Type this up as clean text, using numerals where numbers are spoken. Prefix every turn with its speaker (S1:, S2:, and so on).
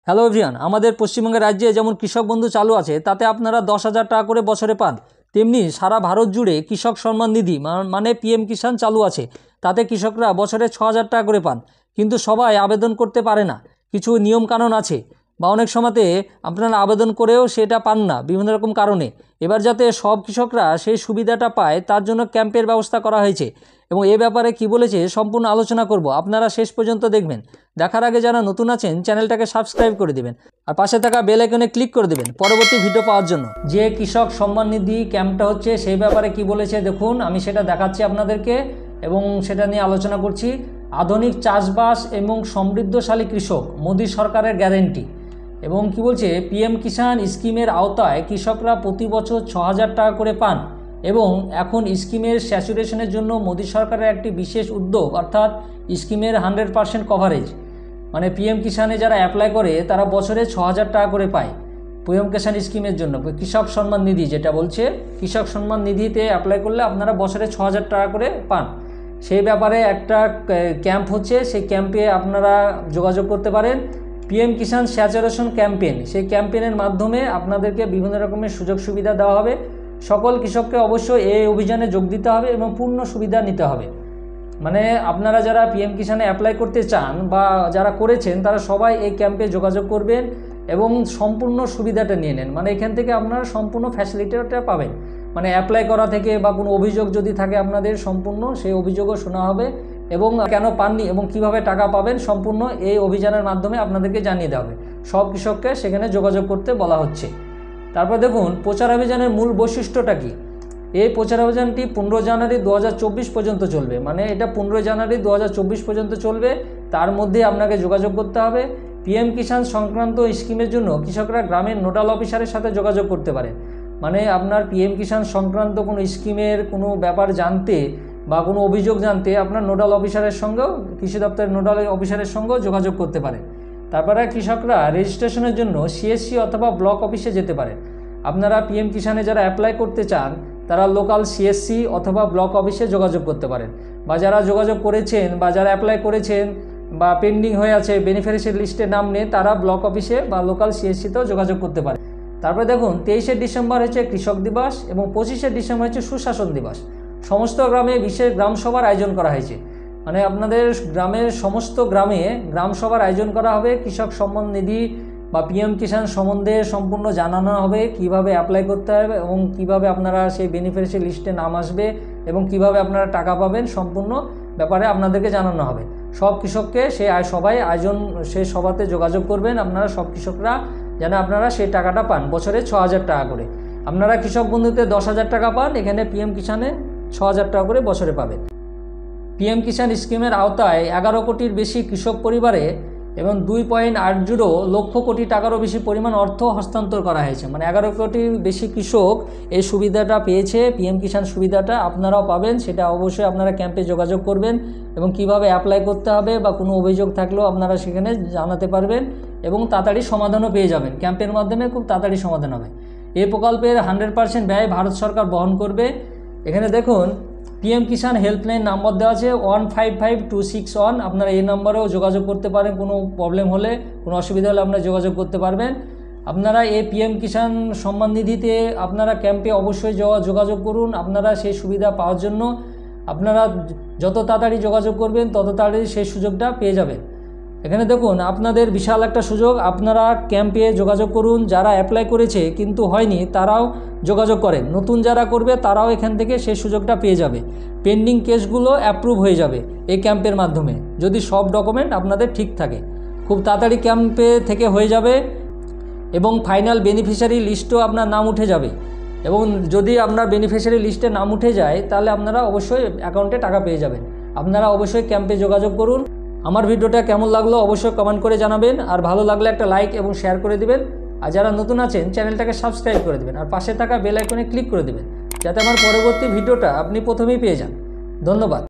S1: Hello everyone, আমাদের পশ্চিমবঙ্গের রাজ্যে যেমন কৃষক বন্ধু চালু আছে, তাতে আপনারা 10,000 টাকা করে বছরে পান। তেমনি সারা ভারত জুড়ে কৃষক সম্মান নিধি মানে পিএম কিষাণ চালু আছে, তাতে কৃষকরা বছরে 6,000 টাকা করে পান। কিন্তু সবাই আবেদন করতে পারে না, কিছু নিয়মকানুন আছে, বা অনেক সময়তে আপনারা আবেদন করেও সেটা পান না বিভিন্ন রকম কারণে। এবার যাতে সব কৃষকরা সেই সুবিধাটা পায়, তার জন্য ক্যাম্পের ব্যবস্থা করা হয়েছে, এবং এ ব্যাপারে কি বলেছে সম্পূর্ণ আলোচনা করব। আপনারা শেষ পর্যন্ত দেখবেন। দেখার আগে যারা নতুন আছেন চ্যানেলটাকে সাবস্ক্রাইব করে দেবেন, আর পাশে থাকা বেল আইকনে ক্লিক করে দেবেন পরবর্তী ভিডিও পাওয়ার জন্য। যে কৃষক সম্মান নিধি ক্যাম্পটা হচ্ছে, সেই ব্যাপারে কি বলেছে দেখুন, আমি সেটা দেখাচ্ছি আপনাদেরকে এবং সেটা নিয়ে আলোচনা করছি। আধুনিক চাষবাস এবং সমৃদ্ধশালী কৃষক, মোদী সরকারের গ্যারেন্টি। এবং কি বলছে, পিএম কিষাণ স্কিমের আওতায় কৃষকরা প্রতি বছর 6,000 টাকা করে পান। এবং এখন স্কিমের স্যাচুরেশনের জন্য মোদী সরকারের একটি বিশেষ উদ্যোগ, অর্থাৎ স্কিমের 100% কভারেজ। মানে পিএম কিষাণে যারা অ্যাপ্লাই করে তারা বছরে 6,000 টাকা করে পায় পিএম কিষাণ স্কিমের জন্য। কৃষক সম্মান নিধি যেটা বলছে, কৃষক সম্মান নিধিতে অ্যাপ্লাই করলে আপনারা বছরে 6,000 টাকা করে পান। সেই ব্যাপারে একটা ক্যাম্প হচ্ছে, সেই ক্যাম্পে আপনারা যোগাযোগ করতে পারেন। পিএম কিষাণ স্যাচুরেশন ক্যাম্পেইন, সেই ক্যাম্পেইনের মাধ্যমে আপনাদেরকে বিভিন্ন রকমের সুযোগ সুবিধা দেওয়া হবে। সকল কৃষককে অবশ্যই এই অভিযানে যোগ দিতে হবে এবং পূর্ণ সুবিধা নিতে হবে। মানে আপনারা যারা পিএম কিষাণে অ্যাপ্লাই করতে চান বা যারা করেছেন, তারা সবাই এই ক্যাম্পে যোগাযোগ করবেন এবং সম্পূর্ণ সুবিধাটা নিয়ে নেন। মানে এখান থেকে আপনারা সম্পূর্ণ ফ্যাসিলিটিটা পাবেন। মানে অ্যাপ্লাই করা থেকে বা কোনো অভিযোগ যদি থাকে আপনাদের, সম্পূর্ণ সেই অভিযোগও শোনা হবে এবং কেন পাননি এবং কিভাবে টাকা পাবেন, সম্পূর্ণ এই অভিযানের মাধ্যমে আপনাদেরকে জানিয়ে দেওয়া হবে। সব কৃষককে সেখানে যোগাযোগ করতে বলা হচ্ছে। তারপর দেখুন, প্রচার অভিযানের মূল বৈশিষ্ট্যটা কী। এই প্রচার অভিযানটি 15 জানুয়ারি 2024 পর্যন্ত চলবে। মানে এটা 15 জানুয়ারি 2024 পর্যন্ত চলবে। তার মধ্যে আপনাকে যোগাযোগ করতে হবে। পিএম কিষাণ সংক্রান্ত স্কিমের জন্য কৃষকরা গ্রামের নোডাল অফিসারের সাথে যোগাযোগ করতে পারেন। মানে আপনার পিএম কিষাণ সংক্রান্ত কোনো স্কিমের কোনো ব্যাপার জানতে বা কোনো অভিযোগ জানতে আপনার নোডাল অফিসারের সঙ্গেও, কৃষি দপ্তরের নোডাল অফিসারের সঙ্গেও যোগাযোগ করতে পারেন। তারপরে কৃষকরা রেজিস্ট্রেশনের জন্য সিএসসি অথবা ব্লক অফিসে যেতে পারেন। আপনারা পিএম কিষাণে যারা অ্যাপ্লাই করতে চান, তারা লোকাল সিএসসি অথবা ব্লক অফিসে যোগাযোগ করতে পারেন। বা যারা যোগাযোগ করেছেন বা যারা অ্যাপ্লাই করেছেন বা পেন্ডিং হয়ে আছে, বেনিফিশিয়ারি লিস্টে নাম নেই, তারা ব্লক অফিসে বা লোকাল সিএসসিতেও যোগাযোগ করতে পারেন। তারপরে দেখুন, 23শে ডিসেম্বর হচ্ছে কৃষক দিবস এবং 25শে ডিসেম্বর হচ্ছে সুশাসন দিবস। সমস্ত গ্রামে বিশেষ গ্রামসভার আয়োজন করা হয়েছে। মানে আপনাদের গ্রামের সমস্ত গ্রামে গ্রামসভার আয়োজন করা হবে। কৃষক সম্মান নিধি বা পিএম কিষাণ সম্বন্ধে সম্পূর্ণ জানানো হবে, কিভাবে অ্যাপ্লাই করতে হবে এবং কিভাবে আপনারা সেই বেনিফিশিয়ারি লিস্টে নাম আসবে এবং কিভাবে আপনারা টাকা পাবেন, সম্পূর্ণ ব্যাপারে আপনাদেরকে জানানো হবে। সব কৃষককে সেই সভাতে যোগাযোগ করবেন আপনারা, সব কৃষকরা যেন আপনারা সেই টাকাটা পান বছরে 6,000 টাকা করে। আপনারা কৃষক বন্ধুতে 10,000 টাকা পান, এখানে পিএম কিষাণে 6,000 টাকা করে বছরে পাবেন। পিএম কিষাণ স্কিমের আওতায় 11 কোটির বেশি কৃষক পরিবারে এবং 2.80 লক্ষ কোটি টাকারও বেশি পরিমাণ অর্থ হস্তান্তর করা হয়েছে। মানে 11 কোটির বেশি কৃষক এই সুবিধাটা পেয়েছে, পিএম কিষাণ সুবিধাটা আপনারাও পাবেন। সেটা অবশ্যই আপনারা ক্যাম্পে যোগাযোগ করবেন এবং কিভাবে অ্যাপ্লাই করতে হবে বা কোনো অভিযোগ থাকলেও আপনারা সেখানে জানাতে পারবেন এবং তাড়াতাড়ি সমাধানও পেয়ে যাবেন। ক্যাম্পের মাধ্যমে খুব তাড়াতাড়ি সমাধান হবে। এই প্রকল্পের 100% ব্যয় ভারত সরকার বহন করবে। এখানে দেখুন, পিএম কিষাণ হেল্পলাইন নাম্বার দেওয়া আছে 155261। আপনারা এই নাম্বারেও যোগাযোগ করতে পারেন। কোনো প্রবলেম হলে, কোনো অসুবিধা হলে আপনারা যোগাযোগ করতে পারবেন। আপনারা এই পিএম কিষাণ সম্মান নিধিতে আপনারা ক্যাম্পে অবশ্যই যোগাযোগ করুন। আপনারা সেই সুবিধা পাওয়ার জন্য আপনারা যত তাড়াতাড়ি যোগাযোগ করবেন তত তাড়াতাড়ি সেই সুযোগটা পেয়ে যাবেন। এখানে দেখুন, আপনাদের বিশাল একটা সুযোগ। আপনারা ক্যাম্পে যোগাযোগ করুন। যারা অ্যাপ্লাই করেছে কিন্তু হয়নি, তারাও যোগাযোগ করেন। নতুন যারা করবে তারাও এখান থেকে সেই সুযোগটা পেয়ে যাবে। পেন্ডিং কেসগুলো অ্যাপ্রুভ হয়ে যাবে এই ক্যাম্পের মাধ্যমে, যদি সব ডকুমেন্ট আপনাদের ঠিক থাকে। খুব তাড়াতাড়ি ক্যাম্পে থেকে হয়ে যাবে এবং ফাইনাল বেনিফিশিয়ারি লিস্টও আপনার নাম উঠে যাবে। এবং যদি আপনার বেনিফিশিয়ারি লিস্টে নাম উঠে যায়, তাহলে আপনারা অবশ্যই অ্যাকাউন্টে টাকা পেয়ে যাবেন। আপনারা অবশ্যই ক্যাম্পে যোগাযোগ করুন। আমার ভিডিওটা কেমন লাগলো অবশ্যই কমেন্ট করে জানাবেন, আর ভালো লাগলে একটা লাইক এবং শেয়ার করে দিবেন। আর যারা নতুন আছেন চ্যানেলটাকে সাবস্ক্রাইব করে দেবেন, আর পাশে থাকা বেল আইকনে ক্লিক করে দেবেন, যাতে আমার পরবর্তী ভিডিওটা আপনি প্রথমেই পেয়ে যান। ধন্যবাদ।